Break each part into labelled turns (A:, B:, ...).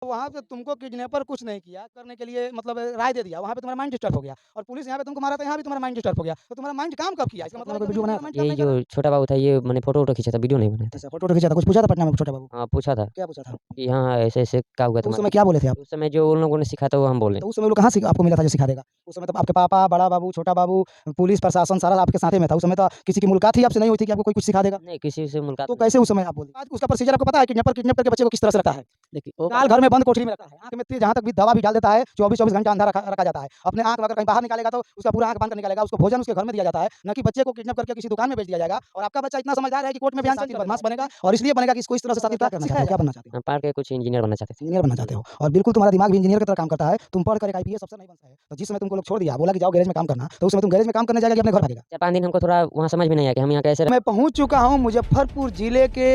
A: वहाँ पे तुमको किडनैपर कुछ नहीं किया, करने के लिए मतलब राय दे दिया, वहाँ पे तुम्हारा माइंड डिस्टर्ब हो गया और पुलिस यहाँ पे तुमको मारा तो यहाँ भी तुम्हारा माइंड डिस्टर्ब हो गया, तो तुम्हारा माइंड काम कब किया? इसका मतलब कोई वीडियो बनाया था? माइंड काम
B: यही
A: नहीं कर
B: जो
A: रहा है।
B: छोटा बाबू था ये मैंने फ़ोटो-वोटो खींचा था, वीडियो नहीं बनाया था।
A: अच्छा, फ़ोटो खींचा था, कुछ पूछा था पटना में छोटे बाबू?
B: हाँ, पूछा था
A: क्या पूछा था?
B: कि हाँ, ऐसे-ऐसे क्या हुआ
A: तो उस
B: तुम्हारे
A: समय क्या बोले थे आप?
B: साथ? उस समय जो उन लोगों ने सिखाया था वो हम बोले।
A: तो उस समय वो लोग कहाँ से आपको मिला था जो सिखा देगा? उस समय तो आपके पापा, बड़ा बाबू, छोटा बाबू, पुलिस प्रशासन सारा आपके साथे में था। उस समय तो किसी की मुलाकात ही आपसे नहीं हुई थी कि आपको कोई कुछ सिखा देगा।
B: नहीं, किसी से मुलाकात
A: तो
B: नहीं।
A: कैसे उस समय आप बोले? आज उसका प्रोसीजर आपको पता है? किडनैप करके बच्चे को किस तरह से रखता है?
B: देखिए वो
A: काल घर में बंद कोठरी में रखा है, आँख में तेज जहाँ तक भी दवा भी डाल देता है, 24-24 घंटा अंधा रखा रखा जाता है। अपने आँख अगर कहीं बाहर निकालेगा तो उसका पूरा आँख बाँध कर निकालेगा, उसको भोजन उसके घर में दिया जाता है, ना कि बच्चे को किडनैप करके किसी दुकान में बेच दिया जाएगा और आपका बच्चा इतना समझदार है कि कोर्ट में बयान चल बदमाश बनेगा और इसलिए बनेगा कि इसको इस तरह से शातिर सिखाया क्या बनना चाहते हो?
B: हम पढ़ के कुछ इंजीनियर बनना चाहते थे।
A: इंजीनियर बनना चाहते हो और बिल्कुल तुम्हारा दिमाग भी इंजीनियर की तरह काम करता है, तुम पढ़ कर एक आईपीएस अफ़सर नहीं बन सके। तो जिस समय तुमको लोग छोड़ दिया, बोला कि जाओ गैरेज में काम करना, तो उस समय तुम गैरेज में काम करने जाएगा कि अपने घर भागेगा?
B: 4-5 दिन हमको थोड़ा वहाँ समझ में नहीं आया कि हम यहाँ कैसे
A: मैं पहुँच चुका हूँ मुज़फ़्फ़रपुर ज़िले के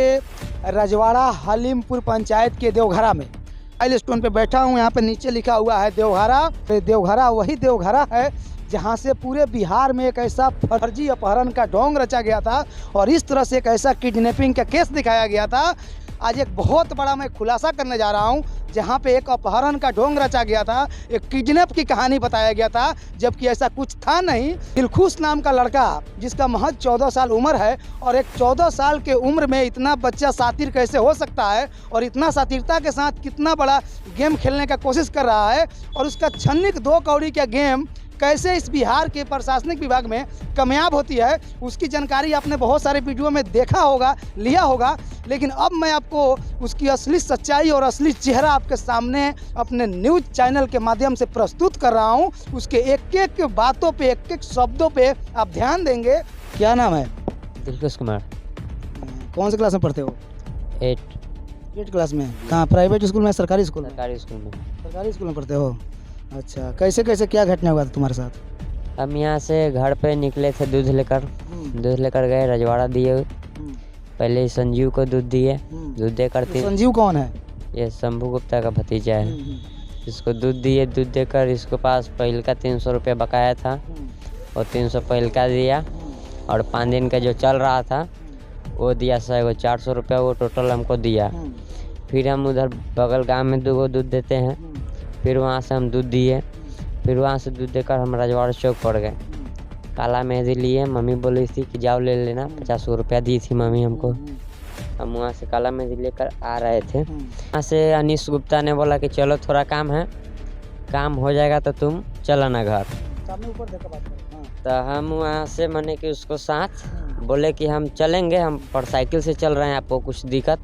A: रजवाड़ा हलीमपुर पंचायत के देवघरा में। माइलस्टोन पे बैठा हूँ, यहाँ पे नीचे लिखा हुआ है देवघरा। देवघरा वही देवघरा है जहाँ से पूरे बिहार में एक ऐसा फर्जी अपहरण का ढोंग रचा गया था और इस तरह से एक ऐसा किडनैपिंग का केस दिखाया गया था। आज एक बहुत बड़ा मैं खुलासा करने जा रहा हूँ, जहाँ पे एक अपहरण का ढोंग रचा गया था, एक किडनैप की कहानी बताया गया था, जबकि ऐसा कुछ था नहीं। दिलखुश नाम का लड़का जिसका महज 14 साल उम्र है और एक 14 साल के उम्र में इतना बच्चा शातिर कैसे हो सकता है और इतना शातिरता के साथ कितना बड़ा गेम खेलने का कोशिश कर रहा है और उसका छन्निक 2 कौड़ी का गेम कैसे इस बिहार के प्रशासनिक विभाग में कामयाब होती है, उसकी जानकारी आपने बहुत सारे वीडियो में देखा होगा, लिया होगा। लेकिन अब मैं आपको उसकी असली सच्चाई और असली चेहरा आपके सामने अपने न्यूज़ चैनल के माध्यम से प्रस्तुत कर रहा हूँ। उसके एक-एक बातों पे, एक-एक शब्दों पे आप ध्यान देंगे। क्या नाम है?
B: दिलखुश कुमार।
A: कौन से क्लास में पढ़ते हो?
B: 8
A: 8 क्लास में। कहाँ, प्राइवेट स्कूल में, सरकारी स्कूल में?
B: सरकारी स्कूल में।
A: सरकारी स्कूल में पढ़ते हो। अच्छा, कैसे-कैसे क्या घटना हुआ था तुम्हारे साथ?
B: हम यहाँ से घर पे निकले थे दूध लेकर गए रजवाड़ा दिए। पहले संजीव को दूध दिए, दूध देकर
A: संजीव कौन है?
B: ये शंभू गुप्ता का भतीजा है। इसको दूध दिए, दूध देकर इसके पास पहले का 300 रुपया बकाया था और 300 पहले का दिया और 5 दिन का जो चल रहा था वो दिया 400 रुपया, वो टोटल हमको दिया। फिर हम उधर बगल गांव में 2 गो दूध देते हैं, फिर वहाँ से हम दूध दिए, फिर वहाँ से दूध देकर हम रजवाड़ा चौक पड़ गए। काला मेहंदी लिए, मम्मी बोली थी कि जाओ ले लेना, 50 रुपया दी थी मम्मी हमको। हम वहाँ से काला मेहंदी लेकर आ रहे थे। वहाँ से अनीश गुप्ता ने बोला कि चलो थोड़ा काम है, काम हो जाएगा तो तुम चलो ना घर। तो हम वहाँ से माने कि उसको साथ बोले कि हम चलेंगे, हम पर साइकिल से चल रहे हैं, आपको कुछ दिक्कत?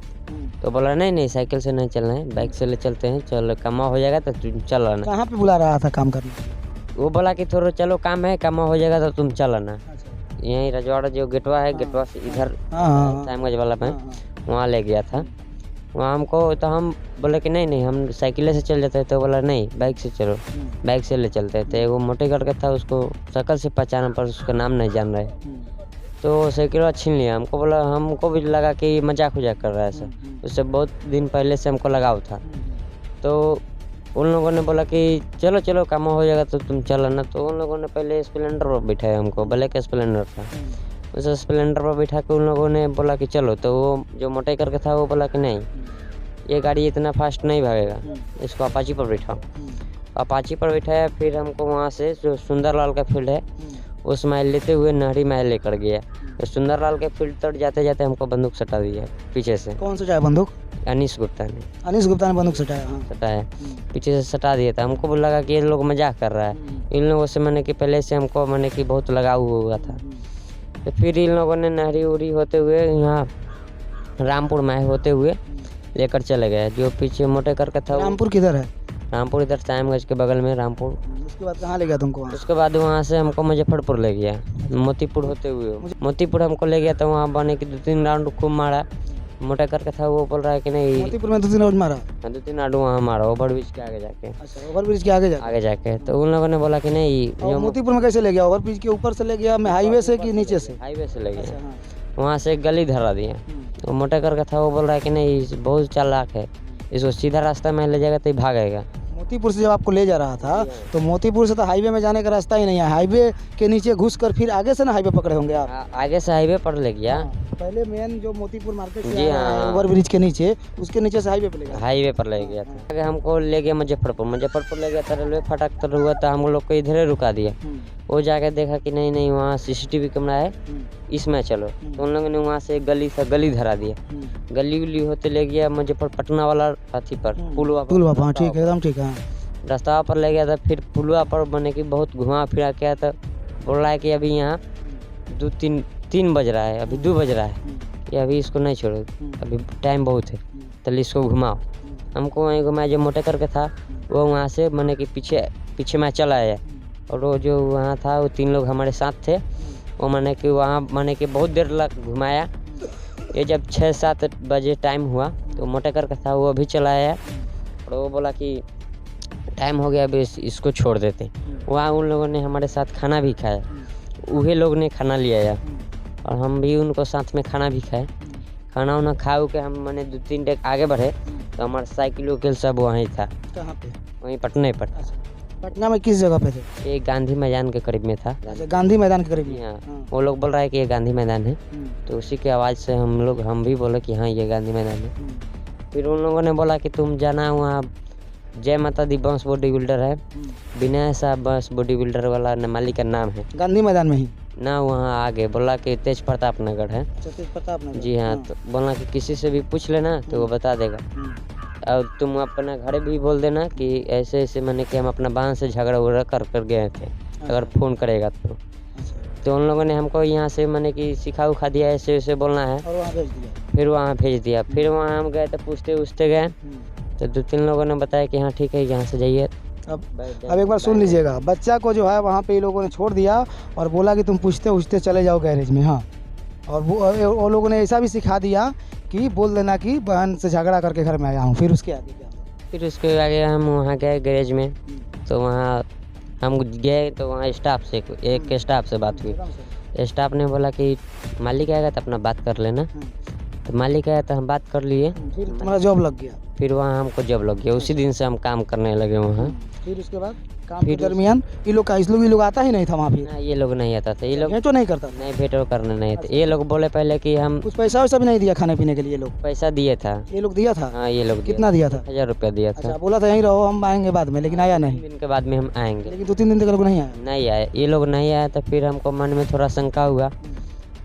B: तो बोला नहीं साइकिल से नहीं चलना है, बाइक से ले चलते हैं, चलो कमा हो जाएगा तो तुम चल आना।
A: कहाँ पे बुला रहा था काम करने?
B: वो बोला कि थोड़ा चलो काम है, कमा हो जाएगा तो तुम चल आना। यहीं रजवाड़ा जो गेटवा है, गेटवा से इधर साइमगंज वाला में वहाँ ले गया था। वहाँ हमको तो हम बोले कि नहीं हम साइकिल से चल जाते हैं, तो बोला नहीं बाइक से चलो, बाइक से ले चलते थे। वो मोटे करके था, उसको शक्ल से पहचाना पर उसका नाम नहीं जान रहे, तो साइकिल छीन लिया। हमको बोला, हमको भी लगा कि मजाक कर रहा है सर, उससे बहुत दिन पहले से हमको लगाव था। तो उन लोगों ने बोला कि चलो काम हो जाएगा तो तुम चलो ना। तो उन लोगों ने पहले स्प्लेंडर पर बिठाया हमको, ब्लैक स्प्लेंडर था, उस स्प्लेंडर पर बिठा के उन लोगों ने बोला कि चलो। तो वो जो मोटे करके था वो बोला कि नहीं ये गाड़ी इतना फास्ट नहीं भागेगा, इसको अपाची पर बिठाओ। अपाची पर बिठाया, फिर हमको वहाँ से जो सुंदरलाल का फील्ड है उस माइल लेते हुए नहरी माइल लेकर गया। तो सुंदरलाल के फील्ड तक जाते जाते हमको बंदूक सटा दिया पीछे से।
A: कौन सटाया बंदूक?
B: अनीश गुप्ता ने।
A: अनीश गुप्ता ने बंदूक सटाया? हाँ।
B: सटाया, पीछे से सटा दिया था। हमको लगा कि ये लोग मजाक कर रहा है। इन लोगों से मैंने कि पहले से हमको मैंने कि बहुत लगाव हुआ था। तो फिर इन लोगों ने नहरी उरी होते हुए यहाँ रामपुर में होते हुए लेकर चले गए। जो पीछे मोटे करके था,
A: रामपुर किधर है?
B: रामपुर इधर साइमगंज के बगल में रामपुर।
A: उसके बाद कहाँ ले गया तुमको?
B: उसके बाद वहाँ से हमको मुजफ्फरपुर ले गया, मोतीपुर होते हुए। मोतीपुर हमको ले गया, तो वहाँ बने कि 2-3 राउंड खूब मारा। मोटा करके था, वो बोल रहा है कि नहीं
A: मोतीपुर में 2-3 राउंड मारा?
B: 2-3 राउंड वहाँ मारा, ओवरब्रिज के आगे जाके।
A: अच्छा, ओवरब्रिज के आगे जाके।
B: तो उन लोगों ने बोला कि नहीं।
A: मोतीपुर में कैसे ले गया? ओवरब्रिज के ऊपर से ले गया, मैं हाईवे से कि नीचे से?
B: हाईवे से ले गया। वहाँ से एक गली धरा दिया। तो मोटा करके था, वो बोल रहा है कि नहीं बहुत चालाक है, इसको सीधा रास्ता में ले जाएगा तो भागेगा।
A: मोतीपुर से जब आपको ले जा रहा था तो मोतीपुर से तो हाईवे में जाने का रास्ता ही नहीं है, हाईवे के नीचे घुस कर फिर आगे से ना हाईवे पकड़े होंगे आप?
B: आगे से हाईवे पर ले गया।
A: पहले मेन जो मोतीपुर मार्केट से
B: जी हाँ,
A: ओवर ब्रिज के नीचे, उसके नीचे से हाईवे पे ले गया।
B: हाईवे पर ले गया था। आगे हमको ले गया मुजफ्फरपुर ले गया था, रेलवे फाटक तर हुआ था, हम लोग को इधर ही रुका दिया। वो जाके देखा कि नहीं वहाँ सीसीटीवी कैमरा है, इसमें चलो। तो उन लोगों ने वहाँ से गली धरा दिया, गली होते ले गया पटना वाला हाथी पर, पुलवा पर।
A: ठीक है, एकदम ठीक है।
B: रास्ता पर ले गया था, फिर पुलवा पर बने की बहुत घुमा फिरा किया था। बोल रहा है कि अभी यहाँ 3 बज रहा है, अभी 2 बज रहा है, कि अभी इसको नहीं छोड़ो, अभी टाइम बहुत है, तो इसको घुमाओ। हमको वहीं घुमाया, जो मोटे करके था वो वहाँ से मने कि पीछे मैं चला आया। और वो जो वहाँ था वो 3 लोग हमारे साथ थे, वो मने कि वहाँ मने कि बहुत देर लग घुमाया। ये जब 6-7 बजे टाइम हुआ तो मोटे करके था वो भी चला आया, और वो बोला कि टाइम हो गया, अभी इसको छोड़ देते। वहाँ उन लोगों ने हमारे साथ खाना भी खाया, वही लोग ने खाना लिया और हम भी उनको साथ में खाना भी खाए। खाना वाना खा के हम मैंने 2-3 डेग आगे बढ़े तो हमारा साइकिल उकिल सब वहीं था।
A: कहाँ पे?
B: वहीं पटने पर।
A: पटना में किस जगह पे थे?
B: ये गांधी मैदान के करीब में था।
A: अच्छा, गांधी मैदान के करीब में।
B: हाँ, वो लोग बोल रहा है कि ये गांधी मैदान है, तो उसी की आवाज़ से हम भी बोले कि हाँ ये गांधी मैदान है। फिर उन लोगों ने बोला कि तुम जाना वहाँ जय माता दी बॉस बॉडी बिल्डर है, विनय साहब बॉस बॉडी बिल्डर वाला मालिक का नाम है।
A: गांधी मैदान में ही
B: ना, वहाँ आगे बोला कि तेज प्रताप नगर है।
A: तेज प्रताप नगर। जी
B: हाँ, तो बोला कि किसी से भी पूछ लेना तो वो बता देगा। और तुम अपना घर भी बोल देना कि ऐसे ऐसे मैंने कि हम अपना बहन से झगड़ा उगड़ा कर गए थे, अगर फ़ोन करेगा तो उन लोगों ने हमको यहाँ से मैंने कि सिखा उखा दिया, ऐसे ऐसे बोलना है,
C: और वहाँ भेज दिया।
B: फिर वहाँ भेज दिया। फिर वहाँ हम गए तो पूछते गए तो 2-3 लोगों ने बताया कि हाँ ठीक है यहाँ से जाइए।
A: अब एक बार सुन लीजिएगा, बच्चा को जो है वहाँ पे ये लोगों ने छोड़ दिया और बोला कि तुम पूछते चले जाओ गैरेज में। हाँ, और वो लोगों ने ऐसा भी सिखा दिया कि बोल देना कि बहन से झगड़ा करके घर में आया हूँ। फिर उसके आगे क्या?
B: फिर उसके आगे हम वहाँ गए गैरेज में, तो वहाँ हम गए तो वहाँ स्टाफ से एक स्टाफ से बात हुई। स्टाफ ने बोला कि मालिक आएगा तो अपना बात कर लेना। तो मालिक आया तो हम बात कर लिए।
A: फिर तुम्हारा जॉब लग गया?
B: फिर वहाँ हमको जॉब लग गया, उसी दिन से हम काम करने लगे वहाँ।
A: फिर उसके बाद काम के दरमियान ये लोग आता ही नहीं था वहाँ पे?
B: ये लोग नहीं आता था, ये लोग
A: भेंटो नहीं करता?
B: नहीं, भेंटो करने नहीं थे। ये लोग बोले पहले कि हम
A: कुछ पैसा वैसा भी नहीं दिया खाने पीने के लिए? लोग
B: पैसा दिए था।
A: ये लोग दिया था?
B: हाँ, ये लोग
A: कितना दिया था?
B: 1000 रुपया दिया था।
A: अच्छा, बोला था यहीं रहो हम आएंगे बाद में, लेकिन आया नहीं।
B: 3 दिन के बाद में हम आएंगे,
A: लेकिन 2-3 दिन तक लोग नहीं आए?
B: नहीं आए, ये लोग नहीं आए। तो फिर हमको मन में थोड़ा शंका हुआ।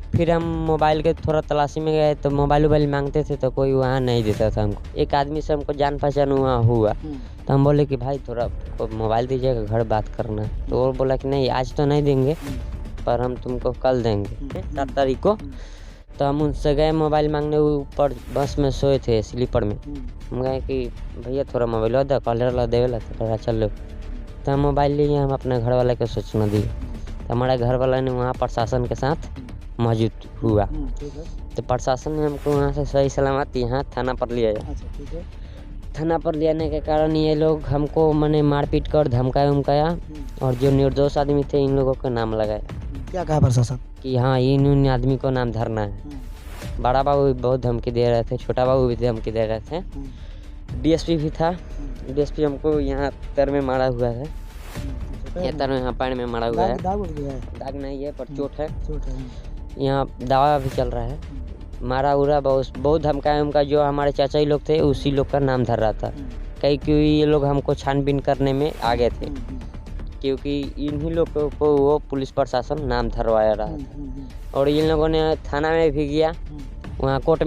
B: फिर हम मोबाइल के थोड़ा तलाशी में गए तो मोबाइल मांगते थे तो कोई वहाँ नहीं देता था हमको। एक आदमी से हमको जान पहचान हुआ तो हम बोले कि भाई थोड़ा मोबाइल दीजिएगा, घर बात करना है। तो वो बोला कि नहीं आज तो नहीं देंगे, पर हम तुमको कल देंगे 7 तारीख को। तो हम उनसे गए मोबाइल मांगने, ऊपर बस में सोए थे स्लीपर में। हम गए कि भैया थोड़ा मोबाइल दो, कॉलर देवे ला थोड़ा चल लो। तो हम मोबाइल लिए, हम अपने घर वाले को सूचना दिए। तो हमारे घर वाला ने वहाँ प्रशासन के साथ मौजूद हुआ। तो प्रशासन ने हमको वहाँ से सही सलामत यहाँ थाना पर लिया जाए। थाना पर ले आने के कारण ये लोग हमको मैंने मारपीट कर धमकाया, और जो निर्दोष आदमी थे इन लोगों का नाम लगाया।
A: क्या कहा प्रशासन? कि
B: हाँ इन आदमी को नाम धरना है। बड़ा बाबू भी बहुत धमकी दे रहे थे, छोटा बाबू भी धमकी दे रहे थे, डीएसपी भी था। डीएसपी हमको यहाँ पैर में मारा हुआ है, यहाँ पैर में मारा हुआ है। दाग नहीं है पर चोट है। यहाँ दवा भी चल रहा है। मारा उरा बहुत धमकाया उनका। जो हमारे चाचा ही लोग थे उसी लोग का नाम धर रहा था, क्योंकि ये लोग हमको छानबीन करने में आगे थे, क्योंकि इन्हीं लोगों को वो पुलिस प्रशासन नाम धरवाया रहा था। और इन लोगों ने थाना में भी गया, वहाँ कोर्ट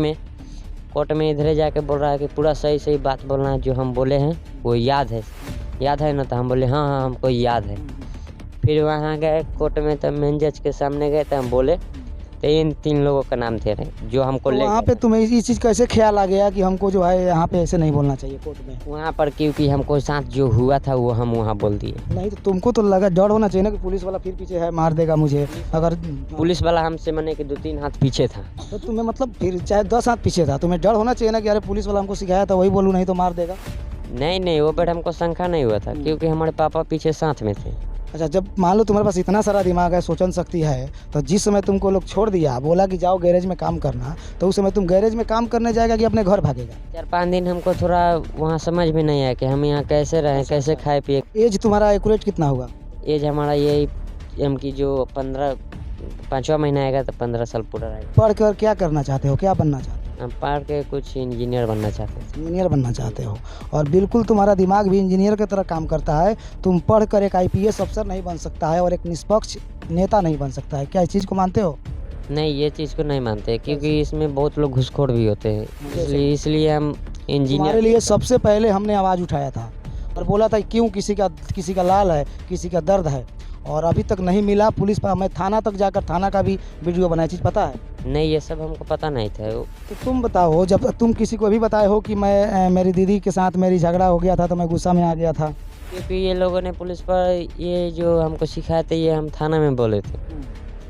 B: में इधर जाके बोल रहा है कि पूरा सही बात बोलना है, जो हम बोले हैं वो याद है ना? तो हम बोले हाँ हमको याद है। फिर वहाँ गए कोर्ट में, तो मेन जज के सामने गए तो हम बोले तो इन 3 लोगों का नाम थे जो हमको ले।
A: वहाँ पे तुम्हें इस चीज़ कैसे ख्याल आ गया कि हमको जो है यहाँ पे ऐसे नहीं बोलना चाहिए कोर्ट में?
B: वहाँ पर क्योंकि हमको साथ जो हुआ था वो हम वहाँ बोल दिए।
A: नहीं तो तुमको तो लगा डर होना चाहिए ना कि पुलिस वाला फिर पीछे है, मार देगा मुझे। अगर
B: पुलिस वाला हमसे मने कि 2-3 हाथ पीछे था,
A: तो तुम्हें मतलब फिर चाहे 10 हाथ पीछे था, तुम्हें डर होना चाहिए ना कि अरे पुलिस वाला हमको सिखाया था वही बोलूँ, नहीं तो मार देगा।
B: नहीं वो बेटा हमको शंका नहीं हुआ था, क्योंकि हमारे पापा पीछे साथ में थे।
A: अच्छा, जब मान लो तुम्हारे पास इतना सारा दिमाग है, सोचन शक्ति है, तो जिस समय तुमको लोग छोड़ दिया, बोला कि जाओ गैरेज में काम करना, तो उस समय तुम गैरेज में काम करने जाएगा कि अपने घर भागेगा?
B: 4-5 दिन हमको थोड़ा वहाँ समझ में नहीं आया कि हम यहाँ कैसे रहें, कैसे खाए पिए।
A: एज तुम्हारा एक्यूरेट कितना हुआ?
B: एज हमारा यही एम की जो 5वां महीना आएगा तो 15 साल पूरा रहेगा।
A: पढ़ कर क्या करना चाहते हो, क्या बनना चाहते हो?
B: हम पढ़ के कुछ इंजीनियर बनना चाहते थे।
A: इंजीनियर बनना चाहते हो, और बिल्कुल तुम्हारा दिमाग भी इंजीनियर की तरह काम करता है। तुम पढ़कर एक आईपीएस अफसर नहीं बन सकता है और एक निष्पक्ष नेता नहीं बन सकता है, क्या इस चीज़ को मानते हो?
B: नहीं, ये चीज़ को नहीं मानते क्योंकि इसमें बहुत लोग घूसखोर भी होते हैं, इसलिए हम
A: तुम्हारे
B: इंजीनियर।
A: लिए सबसे पहले हमने आवाज़ उठाया था और बोला था क्यों किसी का लाल है, किसी का दर्द है, और अभी तक नहीं मिला। पुलिस पर मैं थाना तक जाकर थाना का भी वीडियो बनाया, चीज़ पता है?
B: नहीं, ये सब हमको पता नहीं था।
A: तो तुम बताओ, जब तुम किसी को भी बताए हो कि मैं मेरी दीदी के साथ मेरी झगड़ा हो गया था तो मैं गुस्सा में आ गया था?
B: क्योंकि ये लोगों ने पुलिस पर ये जो हमको सिखाए थे ये हम थाना में बोले थे।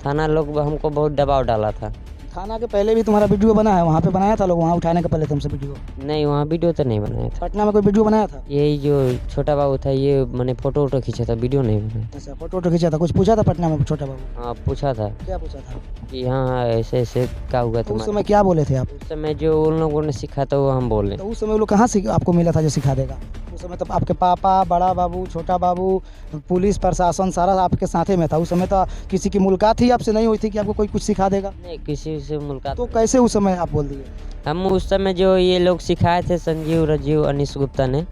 B: थाना लोग हमको बहुत दबाव डाला था।
A: थाना के पहले भी तुम्हारा वीडियो बना है, वहाँ पे बनाया था लोग, वहाँ उठाने के पहले तुमसे वीडियो?
B: नहीं, वहाँ वीडियो तो नहीं बनाया था।
A: पटना में कोई वीडियो बनाया था?
B: यही जो छोटा बाबू था ये मैंने फोटो वोटो खींचा था, वीडियो नहीं बनाया।
A: अच्छा, फोटो खींचा था। कुछ पूछा था पटना में छोटा बाबू?
B: हाँ, पूछा था।
A: क्या पूछा था?
B: कि हाँ ऐसे ऐसे क्या हुआ
A: तो उस
B: तुम्हारे।
A: समय क्या बोले थे आप?
B: उस समय जो उन लोगों ने सीखा था वो हम बोले।
A: तो उस समय वो लोग कहाँ से आपको मिला था जो सिखा देगा? उस समय तो आपके पापा, बड़ा बाबू, छोटा बाबू, पुलिस प्रशासन सारा आपके साथे में था। उस समय तो किसी की मुलाकात ही आपसे नहीं हुई थी कि आपको कोई कुछ सिखा देगा?
B: नहीं, किसी से मुलाकात।
A: तो कैसे उस समय आप बोल दिए?
B: हम उस समय जो ये लोग सिखाए थे संजीव, राजीव, अनिश गुप्ता ने,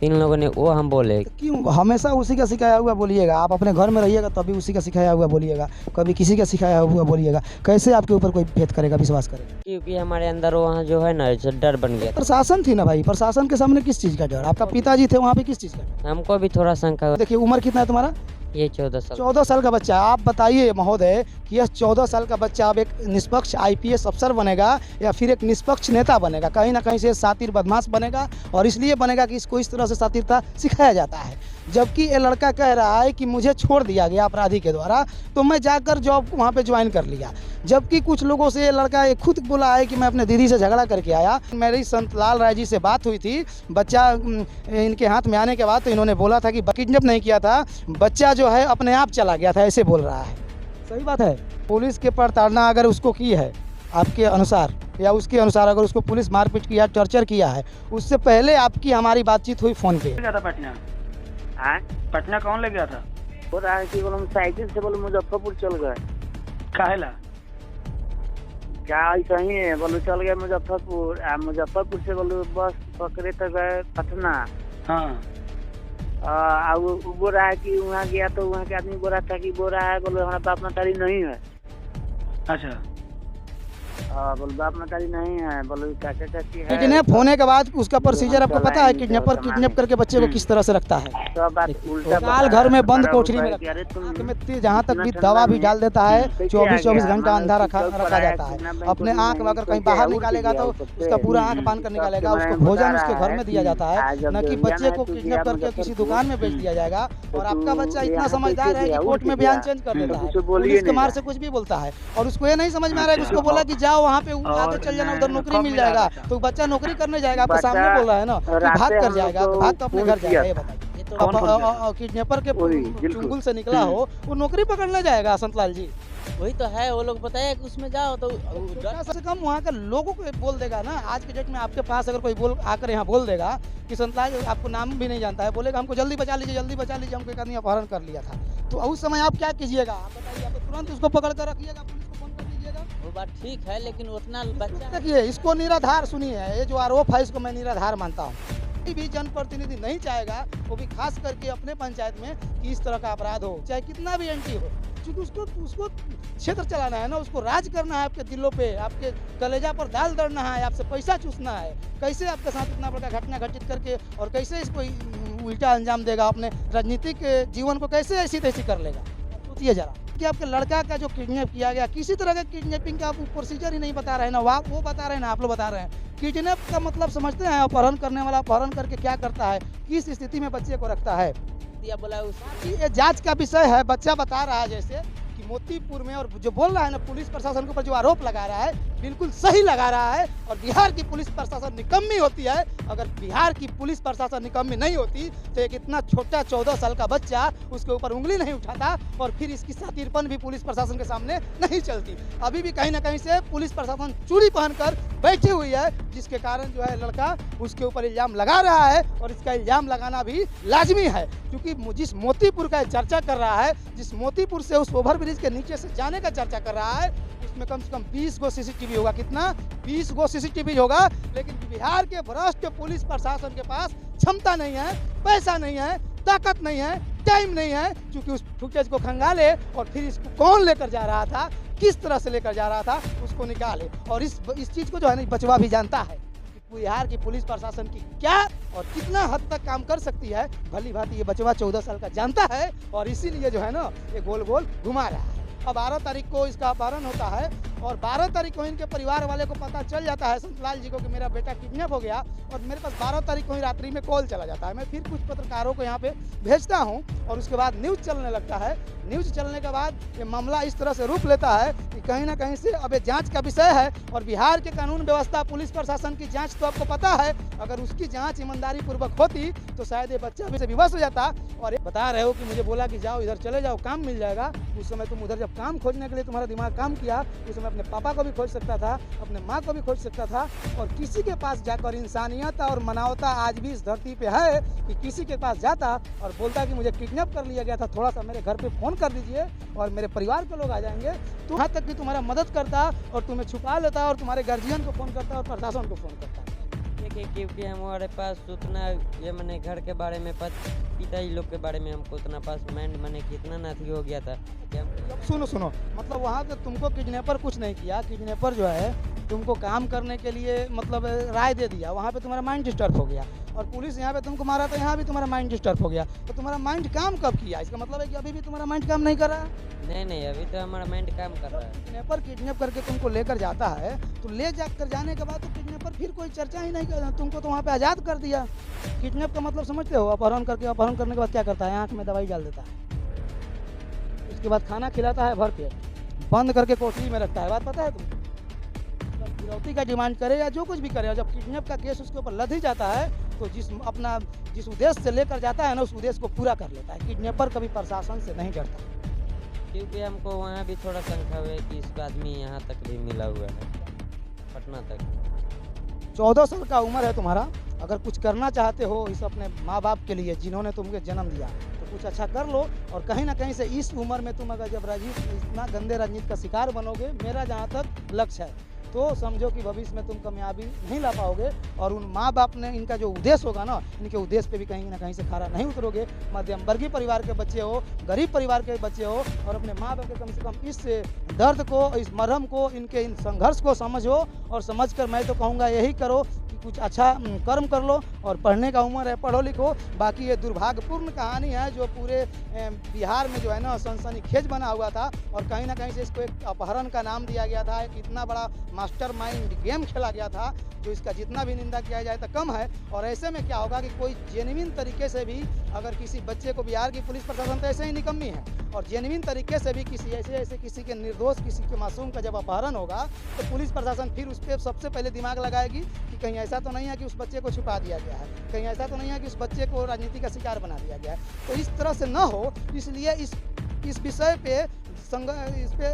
B: इन लोगों ने, वो हम बोले।
A: तो क्यों हमेशा उसी का सिखाया हुआ बोलिएगा? आप अपने घर में रहिएगा तभी उसी का सिखाया हुआ बोलिएगा, कभी किसी का सिखाया हुआ बोलिएगा। कैसे आपके ऊपर कोई भेद करेगा, विश्वास करेगा?
B: क्योंकि हमारे अंदर वहाँ जो है ना जो डर बन गया था।
A: प्रशासन थी ना भाई, प्रशासन के सामने किस चीज़ का डर? आपका पिताजी थे वहाँ पे, किस चीज़ का डर?
B: हमको भी थोड़ा शंका।
A: देखिए, उम्र कितना है तुम्हारा?
B: ये 14 साल।
A: 14 साल का बच्चा। आप बताइए महोदय कि यह 14 साल का बच्चा अब एक निष्पक्ष आईपीएस अफसर बनेगा या फिर एक निष्पक्ष नेता बनेगा? कहीं ना कहीं से शातिर बदमाश बनेगा, और इसलिए बनेगा कि इसको इस तरह से शातिरता सिखाया जाता है। जबकि ये लड़का कह रहा है कि मुझे छोड़ दिया गया अपराधी के द्वारा, तो मैं जाकर जॉब वहाँ पे ज्वाइन कर लिया। जबकि कुछ लोगों से ये लड़का ये खुद बोला है कि मैं अपने दीदी से झगड़ा करके आया। मेरी संत लाल राय जी से बात हुई थी बच्चा इनके हाथ में आने के बाद, तो इन्होंने बोला था कि किडनैप नहीं किया था, बच्चा जो है अपने आप चला गया था, ऐसे बोल रहा है। सही बात है? पुलिस के प्रताड़ना अगर उसको की है आपके अनुसार, या उसके अनुसार अगर उसको पुलिस मारपीट किया, टॉर्चर किया है, उससे पहले आपकी हमारी बातचीत हुई फ़ोन पे।
C: गया था पटना?
D: हाँ,
C: पटना कौन ले गया था?
D: बोल रहा है कि बोलो साइकिल से बोलो मुजफ्फरपुर चल गए।
C: काहेला?
D: क्या ऐसा ही है, बोलो चल गए मुजफ्फरपुर, मुजफ्फरपुर से बोलो बस पकड़े तो गए पटना।
C: हाँ।
D: वो बोल रहा है कि वहाँ गया तो वहाँ के आदमी बोल रहा था कि बोल रहा है बोलो हमारा बाप मतारी नहीं है।
C: अच्छा।
D: बोलो बाप मतारी नहीं है, बोलो चाचा चाची है।
A: किडनैप होने के बाद उसका प्रोसीजर आपको पता है? किडनैपर किडनैप करके बच्चे को किस तरह से रखता है?
D: सब बात उल्टा
A: साल घर में बंद कोठरी में
D: अरे
A: आँख में जहाँ तक भी दवा भी डाल देता है, 24-24 घंटा अंधा रखा जाता है। अपने आँख में अगर कहीं बाहर निकालेगा तो उसका पूरा आँख बांध कर निकालेगा। उसको भोजन उसके घर में दिया जाता है, न कि बच्चे को किडनैप करके किसी दुकान में बेच दिया जाएगा। और आपका बच्चा इतना समझदार है कि कोर्ट में बयान चेंज कर देता है, पुलिस के मार से कुछ भी बोलता है, और उसको ये नहीं समझ में आ रहा है कि उसको बोला कि जाओ वहाँ पे आगे चल जाना, उधर नौकरी मिल जाएगा। तो बच्चा नौकरी करने जाएगा, आपके सामने बोल रहा है ना कि भाग कर जाएगा, तो भाग तो अपने घर जाएगा। ये बताइए, तो किडनैपर के चुंगल से निकला हो, वो नौकरी पकड़ने जाएगा संतलाल जी?
E: वही तो है, वो लोग बताया कि उसमें जाओ तो
A: सबसे कम वहाँ के लोगों को बोल देगा ना। आज के डेट में आपके पास अगर कोई आकर यहाँ बोल देगा कि संतलाल आपको नाम भी नहीं जानता है, बोलेगा हमको जल्दी बचा लीजिए, हमको एक आदमी अपहरण कर लिया था, तो उस समय आप क्या कीजिएगा? आप बताइए। आप तुरंत उसको पकड़ कर रखिएगा, पुलिस को फोन कर दीजिएगा।
E: वो बात ठीक है, लेकिन उतना बच्चा
A: देखिए, इसको निराधार सुनिए, ये जो आरोप है इसको मैं निराधार मानता हूँ। कोई भी जनप्रतिनिधि नहीं चाहेगा, वो भी खास करके अपने पंचायत में, कि इस तरह का अपराध हो, चाहे कितना भी एंटी हो, क्योंकि उसको क्षेत्र चलाना है ना, उसको राज करना है आपके दिलों पे, आपके कलेजा पर दाल दड़ना है, आपसे पैसा चूसना है। कैसे आपके साथ इतना बड़ा घटना घटित करके और कैसे इसको उल्टा अंजाम देगा, अपने राजनीतिक जीवन को कैसे ऐसी तैसी कर लेगा? सोचिए जरा कि आपके लड़का का जो किडनैप किया गया, किसी तरह का किडनैपिंग का आप प्रोसीजर ही नहीं बता रहे हैं ना, वो बता रहे हैं ना, आप लोग बता रहे हैं। किडनैप का मतलब समझते हैं? अपहरण करने वाला अपहरण करके क्या करता है, किस स्थिति में बच्चे को रखता है,
E: दिया बोला
A: ये जांच का विषय है। बच्चा बता रहा है जैसे कि मोतीपुर में, और जो बोल रहा है ना पुलिस प्रशासन के ऊपर जो आरोप लगा रहा है बिल्कुल सही लगा रहा है। और बिहार की पुलिस प्रशासन निकम्मी होती है। अगर बिहार की पुलिस प्रशासन निकम्मी नहीं होती तो एक इतना छोटा 14 साल का बच्चा उसके ऊपर उंगली नहीं उठाता और फिर इसकी सातिरपन भी पुलिस प्रशासन के सामने नहीं चलती। अभी भी कहीं ना कहीं से पुलिस प्रशासन चूड़ी पहनकर बैठी हुई है, जिसके कारण जो है लड़का उसके ऊपर इल्जाम लगा रहा है। और इसका इल्जाम लगाना भी लाजमी है, क्योंकि जिस मोतीपुर का चर्चा कर रहा है, जिस मोतीपुर से उस ओवरब्रिज के नीचे से जाने का चर्चा कर रहा है, उसमें कम से कम 20 गो सीसीटीवी होगा। कितना? 20 गो सीसीटीवी होगा। लेकिन बिहार के भ्रष्ट पुलिस प्रशासन के पास क्षमता नहीं है, पैसा नहीं है, ताकत नहीं है, टाइम नहीं है, क्योंकि उस फुटेज को खंगाले और फिर इसको कौन लेकर जा रहा था, किस तरह से लेकर जा रहा था, उसको निकाले। और इस चीज़ को जो है ना बचवा भी जानता है कि बिहार की पुलिस प्रशासन की क्या और कितना हद तक काम कर सकती है। भली भांति ये बचवा 14 साल का जानता है और इसीलिए जो है ना ये गोल गोल घुमा रहा है। अब 12 तारीख को इसका अपहरण होता है और 12 तारीख को इनके परिवार वाले को पता चल जाता है संतलाल जी को कि मेरा बेटा किडनैप हो गया। और मेरे पास 12 तारीख को ही रात्रि में कॉल चला जाता है। मैं फिर कुछ पत्रकारों को यहाँ पे भेजता हूँ और उसके बाद न्यूज़ चलने लगता है। न्यूज़ चलने के बाद ये मामला इस तरह से रूप लेता है कि कहीं ना कहीं से अब ये जांच का विषय है। और बिहार के कानून व्यवस्था पुलिस प्रशासन की जांच तो आपको पता है, अगर उसकी जांच ईमानदारी पूर्वक होती तो शायद ये बच्चा भी से विवश हो जाता। और ये बता रहे हो कि मुझे बोला कि जाओ इधर चले जाओ, काम मिल जाएगा। उस समय तुम उधर जब काम खोजने के लिए तुम्हारा दिमाग काम किया, उस समय अपने पापा को भी खोज सकता था, अपने माँ को भी खोज सकता था। और किसी के पास जाकर इंसानियत और मानवता आज भी इस धरती पे है कि किसी के पास जाता और बोलता कि मुझे किडनैप कर लिया गया था, थोड़ा सा मेरे घर पे फ़ोन कर दीजिए और मेरे परिवार के लोग आ जाएंगे, तो यहाँ तक कि तुम्हारा मदद करता और तुम्हें छुपा लेता और तुम्हारे गार्जियन को फ़ोन करता और प्रशासन को फ़ोन करता।
B: देखिए क्योंकि हमारे पास उतना ये मैंने घर के बारे में पिताजी लोग के बारे में हमको उतना पास माइंड मैंने कितना नाथी हो गया था कि हम
A: सुनो मतलब वहाँ पे तुमको किडनैपर कुछ नहीं किया। किडनैपर जो है तुमको काम करने के लिए मतलब राय दे दिया, वहाँ पे तुम्हारा माइंड डिस्टर्ब हो गया। और पुलिस यहाँ पे तुमको मारा तो यहाँ भी तुम्हारा माइंड डिस्टर्ब हो गया। तो तुम्हारा माइंड काम कब किया? इसका मतलब है कि अभी भी तुम्हारा माइंड काम नहीं कर रहा है।
B: नहीं अभी तो हमारा माइंड काम कर रहा है।
A: किडनैपर किडनैप करके तुमको लेकर जाता है तो ले जाकर जाने के बाद तो किडनैपर फिर कोई चर्चा ही नहीं कर, तुमको तो वहाँ पे आज़ाद कर दिया। किडनैप का मतलब समझते हो? अपहरण करने के बाद क्या करता है? आँख में दवाई डाल देता है, उसके बाद खाना खिलाता है भर पेट, बंद करके कोठरी में रखता है। बात पता है तुमको? फिरौती का डिमांड करे या जो कुछ भी करे, और जब किडनैप का केस उसके ऊपर लद ही जाता है तो जिस उद्देश्य से लेकर जाता है ना उस उद्देश्य को पूरा कर लेता है। किडनैपर कभी प्रशासन से नहीं डरता।
B: क्योंकि हमको वहाँ भी थोड़ा शंका हुआ कि इसका आदमी यहाँ तक भी मिला हुआ है, पटना तक।
A: 14 साल का उम्र है तुम्हारा। अगर कुछ करना चाहते हो इस अपने माँ बाप के लिए जिन्होंने तुमको जन्म दिया, तो कुछ अच्छा कर लो। और कहीं ना कहीं से इस उम्र में तुम अगर जब इतना गंदे राजनीति का शिकार बनोगे, मेरा जहाँ तक लक्ष्य है, तो समझो कि भविष्य में तुम कामयाबी नहीं ला पाओगे। और उन माँ बाप ने इनका जो उद्देश्य होगा ना, इनके उद्देश्य पे भी कहीं ना कहीं से खरा नहीं उतरोगे। मध्यम वर्गीय परिवार के बच्चे हो, गरीब परिवार के बच्चे हो, और अपने माँ बाप के कम से कम इस दर्द को, इस मरहम को, इनके इन संघर्ष को समझो। और समझकर मैं तो कहूँगा यही करो कि कुछ अच्छा कर्म कर लो। और पढ़ने का उम्र है, पढ़ो लिखो। बाकी ये दुर्भाग्यपूर्ण कहानी है जो पूरे बिहार में जो है ना सनसनीखेज बना हुआ था। और कहीं ना कहीं से इसको एक अपहरण का नाम दिया गया था। एक इतना बड़ा मास्टर माइंड गेम खेला गया था जो इसका जितना भी निंदा किया जाए तो कम है। और ऐसे में क्या होगा कि कोई जेन्युइन तरीके से भी अगर किसी बच्चे को, बिहार की पुलिस प्रशासन तो ऐसे ही निकम्मी है, और जेन्युइन तरीके से भी किसी ऐसे किसी के निर्दोष, किसी के मासूम का जब अपहरण होगा तो पुलिस प्रशासन फिर उस पर सबसे पहले दिमाग लगाएगी कि कहीं ऐसा तो नहीं है कि उस बच्चे को छुपा दिया गया है, कहीं ऐसा तो नहीं है कि उस बच्चे को राजनीति का शिकार बना दिया गया है। तो इस तरह से न हो, इसलिए इस विषय पे इस पे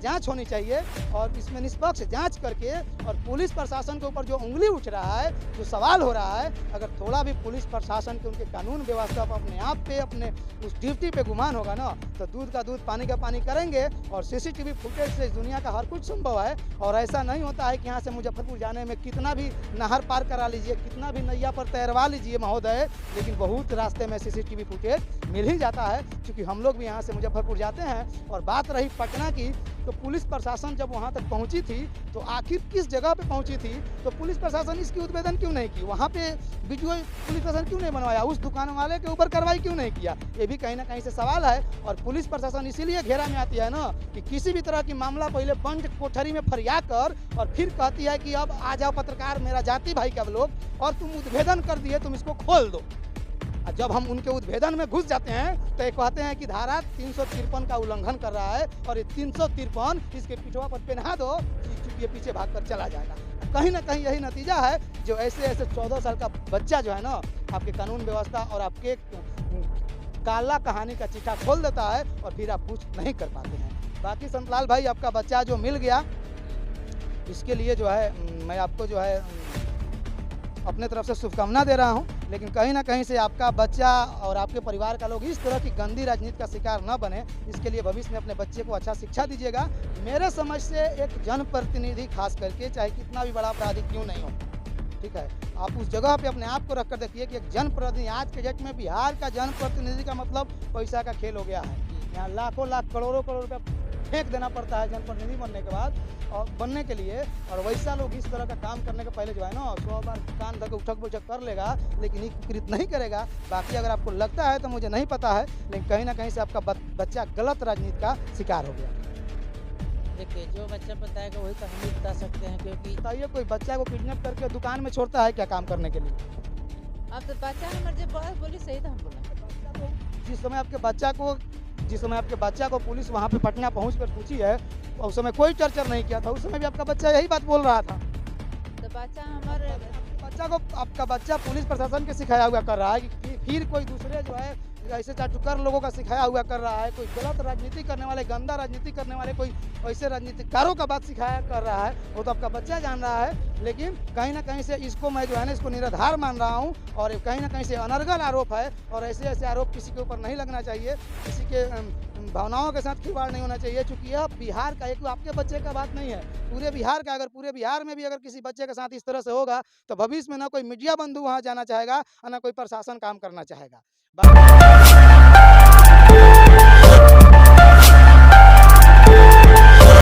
A: जांच होनी चाहिए। और इसमें निष्पक्ष जांच करके, और पुलिस प्रशासन के ऊपर जो उंगली उठ रहा है, जो सवाल हो रहा है, अगर थोड़ा भी पुलिस प्रशासन के, उनके कानून व्यवस्था पर अपने आप पे, अपने उस ड्यूटी पे गुमान होगा ना, तो दूध का दूध पानी का पानी करेंगे। और सीसीटीवी फुटेज से इस दुनिया का हर कुछ संभव है। और ऐसा नहीं होता है कि यहाँ से मुजफ्फरपुर जाने में कितना भी नहर पार करा लीजिए, कितना भी नैया पर तैरवा लीजिए महोदय, लेकिन बहुत रास्ते में सीसीटीवी फुटेज मिल ही जाता है। क्योंकि हम लोग भी यहाँ से मुजफ्फरपुर जाते हैं। और बात रही पटना की, तो पुलिस प्रशासन जब वहाँ तक पहुँची थी तो आखिर किस जगह पे पहुँची थी, तो पुलिस प्रशासन इसकी उद्भेदन क्यों नहीं की? वहाँ पे वीडियो पुलिस प्रशासन क्यों नहीं बनवाया? उस दुकान वाले के ऊपर कार्रवाई क्यों नहीं किया? ये भी कहीं ना कहीं से सवाल है। और पुलिस प्रशासन इसीलिए घेरा में आती है ना कि किसी भी तरह की मामला पहले बंद कोठरी में फरिया कर, और फिर कहती है कि अब आ जाओ पत्रकार, मेरा जाति भाई का लोग, और तुम उद्भेदन कर दिए, तुम इसको खोल दो। और जब हम उनके उद्भेदन में घुस जाते हैं तो ये कहते हैं कि धारा 353 का उल्लंघन कर रहा है और ये 353 इसके पिठवा पर पहना दो, चुप ये पीछे भागकर चला जाएगा। कहीं ना कहीं यही नतीजा है जो ऐसे 14 साल का बच्चा जो है ना आपके कानून व्यवस्था और आपके काला कहानी का चिट्ठा खोल देता है और फिर आप कुछ नहीं कर पाते हैं। बाकी संतलाल भाई, आपका बच्चा जो मिल गया इसके लिए जो है मैं आपको जो है अपने तरफ से शुभकामना दे रहा हूं, लेकिन कहीं ना कहीं से आपका बच्चा और आपके परिवार का लोग इस तरह की गंदी राजनीति का शिकार न बने, इसके लिए भविष्य में अपने बच्चे को अच्छा शिक्षा दीजिएगा। मेरे समझ से एक जनप्रतिनिधि खास करके चाहे कितना भी बड़ा अपराधी क्यों नहीं हो, ठीक है, आप उस जगह पे अपने आप को रख कर देखिए कि एक जनप्रतिनिधि, आज के डेट में बिहार का जनप्रतिनिधि का मतलब पैसा का खेल हो गया है। यहाँ लाखों लाख करोड़ों करोड़ रुपया फेंक देना पड़ता है जनप्रतिनिधि बनने के बाद और बनने के लिए, और वैसा लोग इस तरह का काम करने के पहले जो है ना 100 बार कान धके उठक बैठक कर लेगा, लेकिन उपकृत नहीं करेगा। बाकी अगर आपको लगता है तो मुझे नहीं पता है, लेकिन कहीं ना कहीं से आपका बच्चा गलत राजनीति का शिकार हो गया।
E: देखिए, जो बच्चा बताएगा वही तो हम भी बता सकते हैं, क्योंकि
A: बताइए, कोई बच्चा को किडनैप करके दुकान में छोड़ता है क्या काम करने के लिए?
F: अब तो बच्चा हमारे जब बात बोली सही तो हम बोला।
A: जिस समय आपके बच्चा को पुलिस वहाँ पे पटना पहुँच कर पूछी है, उस समय कोई चर्चा नहीं किया था, उस समय भी आपका बच्चा यही बात बोल रहा था।
F: तो बच्चा हमारे
A: आपका बच्चा पुलिस प्रशासन के सिखाया हुआ कर रहा है कि फिर कोई दूसरे जो है ऐसे चाटुकार लोगों का सिखाया हुआ कर रहा है, कोई गलत राजनीति करने वाले, गंदा राजनीति करने वाले, कोई ऐसे राजनीतिकारों का बात सिखाया कर रहा है, वो तो आपका बच्चा जान रहा है। लेकिन कहीं ना कहीं से इसको मैं जो है ना इसको निराधार मान रहा हूँ और कहीं ना कहीं से अनर्गल आरोप है और ऐसे आरोप किसी के ऊपर नहीं लगना चाहिए, किसी के भावनाओं के साथ खिलवाड़ नहीं होना चाहिए, क्योंकि यह बिहार का एक आपके बच्चे का बात नहीं है, पूरे बिहार का। अगर पूरे बिहार में भी अगर किसी बच्चे के साथ इस तरह से होगा तो भविष्य में ना कोई मीडिया बंधु वहाँ जाना चाहेगा और ना कोई प्रशासन काम करना चाहेगा।